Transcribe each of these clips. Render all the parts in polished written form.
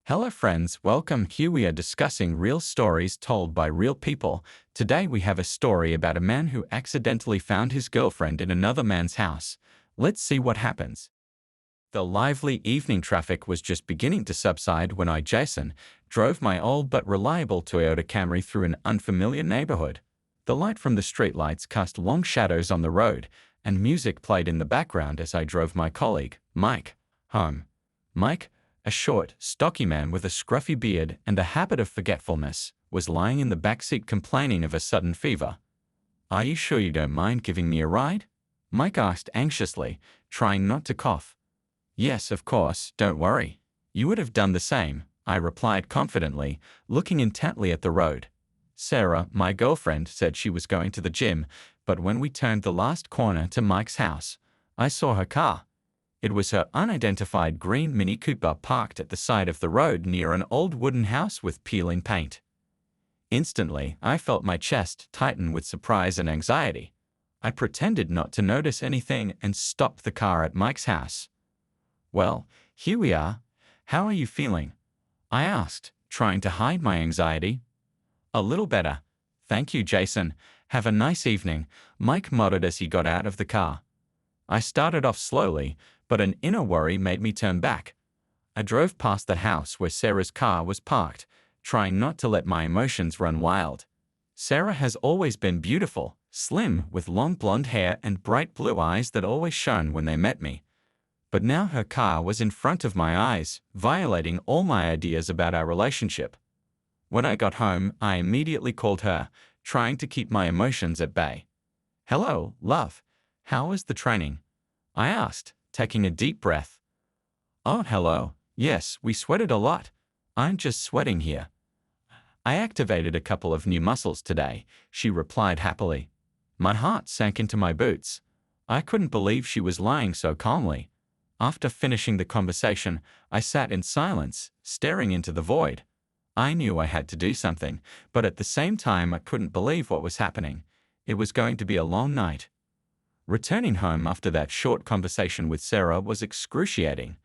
Hello friends, welcome. Here we are discussing real stories told by real people. Today we have a story about a man who accidentally found his girlfriend in another man's house. Let's see what happens. The lively evening traffic was just beginning to subside when I, Jason, drove my old but reliable Toyota Camry through an unfamiliar neighborhood. The light from the streetlights cast long shadows on the road, and music played in the background as I drove my colleague, Mike, home. Mike, a short, stocky man with a scruffy beard and a habit of forgetfulness, was lying in the backseat complaining of a sudden fever. "Are you sure you don't mind giving me a ride?" Mike asked anxiously, trying not to cough. "Yes, of course, don't worry. You would have done the same," I replied confidently, looking intently at the road. Sarah, my girlfriend, said she was going to the gym, but when we turned the last corner to Mike's house, I saw her car. It was her unidentified green Mini Cooper parked at the side of the road near an old wooden house with peeling paint. Instantly, I felt my chest tighten with surprise and anxiety. I pretended not to notice anything and stopped the car at Mike's house. "Well, here we are. How are you feeling?" I asked, trying to hide my anxiety. "A little better. Thank you, Jason. Have a nice evening," Mike muttered as he got out of the car. I started off slowly, but an inner worry made me turn back. I drove past the house where Sarah's car was parked, trying not to let my emotions run wild. Sarah has always been beautiful, slim, with long blonde hair and bright blue eyes that always shone when they met me. But now her car was in front of my eyes, violating all my ideas about our relationship. When I got home, I immediately called her, trying to keep my emotions at bay. "Hello, love. How was the training?" I asked, taking a deep breath. "Oh, hello. Yes, we sweated a lot. I'm just sweating here. I activated a couple of new muscles today," she replied happily. My heart sank into my boots. I couldn't believe she was lying so calmly. After finishing the conversation, I sat in silence, staring into the void. I knew I had to do something, but at the same time I couldn't believe what was happening. It was going to be a long night. Returning home after that short conversation with Sarah was excruciating.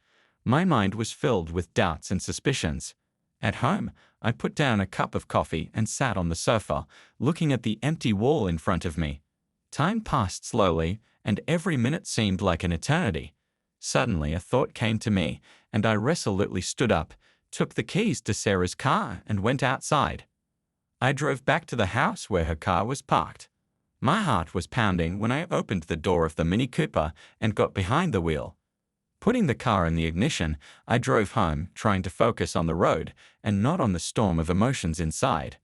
My mind was filled with doubts and suspicions. At home, I put down a cup of coffee and sat on the sofa, looking at the empty wall in front of me. Time passed slowly, and every minute seemed like an eternity. Suddenly, a thought came to me, and I resolutely stood up, took the keys to Sarah's car, and went outside. I drove back to the house where her car was parked. My heart was pounding when I opened the door of the Mini Cooper and got behind the wheel. Putting the car in the ignition, I drove home, trying to focus on the road and not on the storm of emotions inside.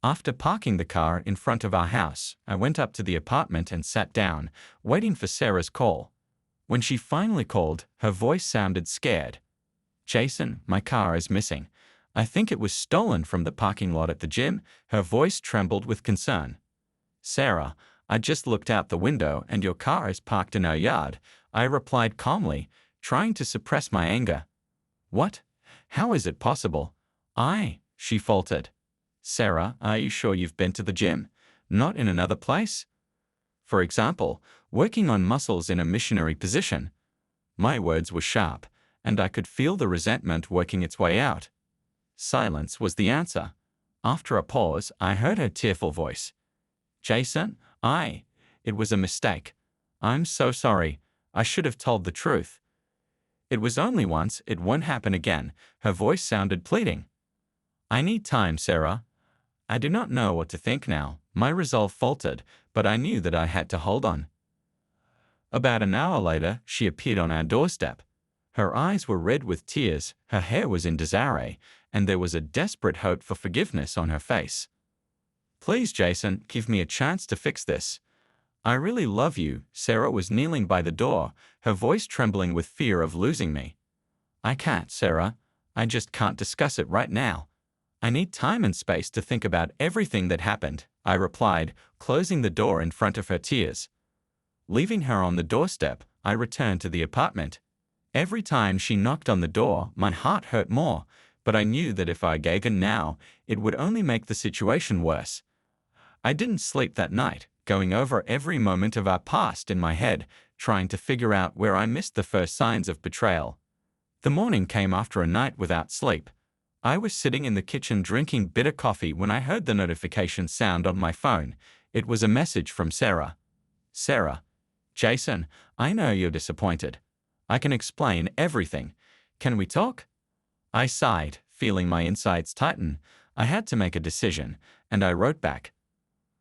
After parking the car in front of our house, I went up to the apartment and sat down, waiting for Sarah's call. When she finally called, her voice sounded scared. "Jason, my car is missing. I think it was stolen from the parking lot at the gym." Her voice trembled with concern. "Sarah, I just looked out the window and your car is parked in our yard," I replied calmly, trying to suppress my anger. "What? How is it possible?" She faltered. "Sarah, are you sure you've been to the gym? Not in another place? For example, working on muscles in a missionary position?" My words were sharp, and I could feel the resentment working its way out. Silence was the answer. After a pause, I heard her tearful voice. "Jason, it was a mistake. I'm so sorry. I should have told the truth. It was only once, it won't happen again." Her voice sounded pleading. "I need time, Sarah. I do not know what to think now." My resolve faltered, but I knew that I had to hold on. About an hour later, she appeared on our doorstep. Her eyes were red with tears, her hair was in disarray, and there was a desperate hope for forgiveness on her face. "Please, Jason, give me a chance to fix this. I really love you." Sarah was kneeling by the door, her voice trembling with fear of losing me. "I can't, Sarah. I just can't discuss it right now. I need time and space to think about everything that happened," I replied, closing the door in front of her tears. Leaving her on the doorstep, I returned to the apartment. Every time she knocked on the door, my heart hurt more, but I knew that if I gave in now, it would only make the situation worse. I didn't sleep that night, going over every moment of our past in my head, trying to figure out where I missed the first signs of betrayal. The morning came after a night without sleep. I was sitting in the kitchen drinking bitter coffee when I heard the notification sound on my phone. It was a message from Sarah. Sarah. Jason, I know you're disappointed. I can explain everything. Can we talk? I sighed, feeling my insides tighten. I had to make a decision, and I wrote back.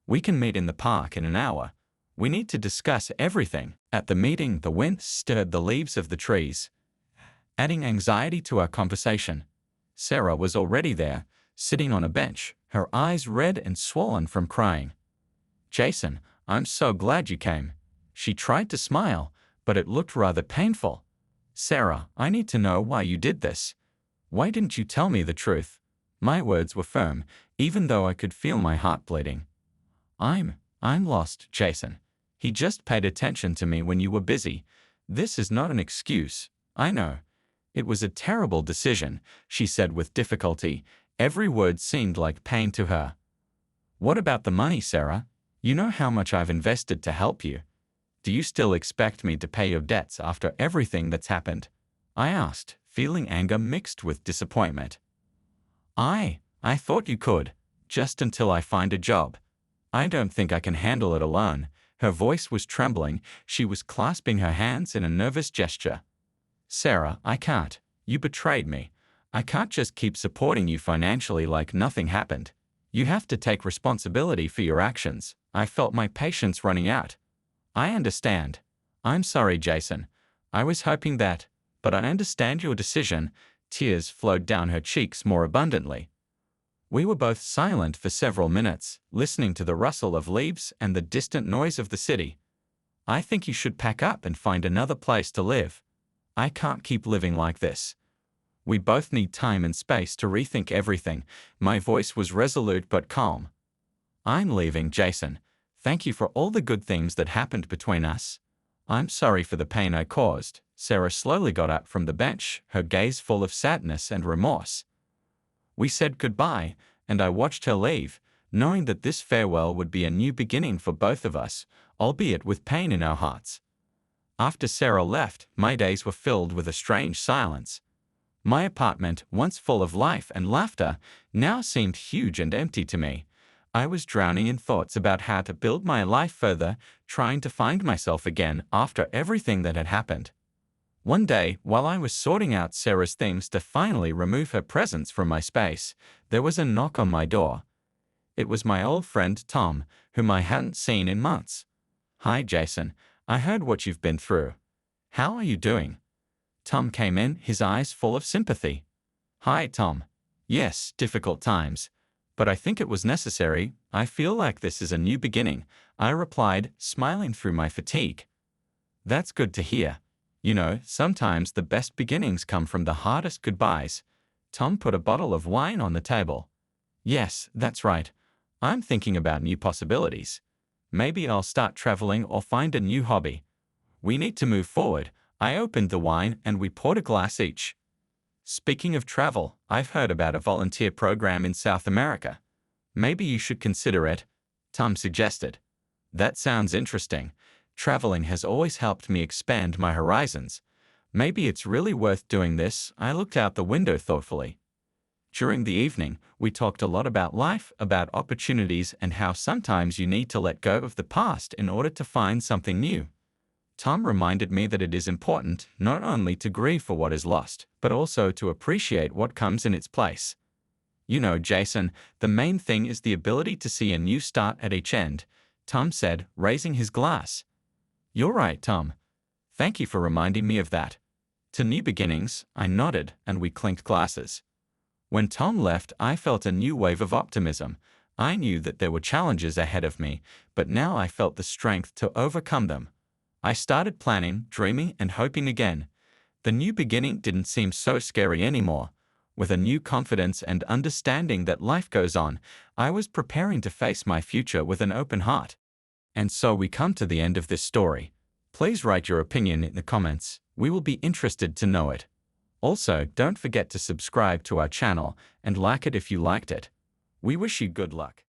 We can meet in the park in an hour. We need to discuss everything. At the meeting, the wind stirred the leaves of the trees, adding anxiety to our conversation. Sarah was already there, sitting on a bench, her eyes red and swollen from crying. Jason, I'm so glad you came. She tried to smile, but it looked rather painful. Sarah, I need to know why you did this. Why didn't you tell me the truth? My words were firm, even though I could feel my heart bleeding. I'm lost, Jason. He just paid attention to me when you were busy. This is not an excuse, I know. It was a terrible decision, she said with difficulty. Every word seemed like pain to her. What about the money, Sarah? You know how much I've invested to help you. Do you still expect me to pay your debts after everything that's happened? I asked, feeling anger mixed with disappointment. I thought you could, just until I find a job. I don't think I can handle it alone. Her voice was trembling. She was clasping her hands in a nervous gesture. Sarah, I can't. You betrayed me. I can't just keep supporting you financially like nothing happened. You have to take responsibility for your actions. I felt my patience running out. I understand. I'm sorry, Jason. I was hoping that, but I understand your decision. Tears flowed down her cheeks more abundantly. We were both silent for several minutes, listening to the rustle of leaves and the distant noise of the city. I think you should pack up and find another place to live. I can't keep living like this. We both need time and space to rethink everything. My voice was resolute but calm. I'm leaving, Jason. Thank you for all the good things that happened between us. I'm sorry for the pain I caused. Sarah slowly got up from the bench, her gaze full of sadness and remorse. We said goodbye, and I watched her leave, knowing that this farewell would be a new beginning for both of us, albeit with pain in our hearts. After Sarah left, my days were filled with a strange silence. My apartment, once full of life and laughter, now seemed huge and empty to me. I was drowning in thoughts about how to build my life further, trying to find myself again after everything that had happened. One day, while I was sorting out Sarah's things to finally remove her presence from my space, there was a knock on my door. It was my old friend Tom, whom I hadn't seen in months. Hi, Jason. I heard what you've been through. How are you doing? Tom came in, his eyes full of sympathy. Hi, Tom. Yes, difficult times. But I think it was necessary. I feel like this is a new beginning, I replied, smiling through my fatigue. That's good to hear. You know, sometimes the best beginnings come from the hardest goodbyes. Tom put a bottle of wine on the table. Yes, that's right. I'm thinking about new possibilities. Maybe I'll start traveling or find a new hobby. We need to move forward. I opened the wine and we poured a glass each. Speaking of travel, I've heard about a volunteer program in South America. Maybe you should consider it, Tom suggested. That sounds interesting. Traveling has always helped me expand my horizons. Maybe it's really worth doing this. I looked out the window thoughtfully. During the evening, we talked a lot about life, about opportunities, and how sometimes you need to let go of the past in order to find something new. Tom reminded me that it is important not only to grieve for what is lost, but also to appreciate what comes in its place. You know, Jason, the main thing is the ability to see a new start at each end, Tom said, raising his glass. You're right, Tom. Thank you for reminding me of that. To new beginnings, I nodded, and we clinked glasses. When Tom left, I felt a new wave of optimism. I knew that there were challenges ahead of me, but now I felt the strength to overcome them. I started planning, dreaming, and hoping again. The new beginning didn't seem so scary anymore. With a new confidence and understanding that life goes on, I was preparing to face my future with an open heart. And so we come to the end of this story. Please write your opinion in the comments. We will be interested to know it. Also, don't forget to subscribe to our channel and like it if you liked it. We wish you good luck.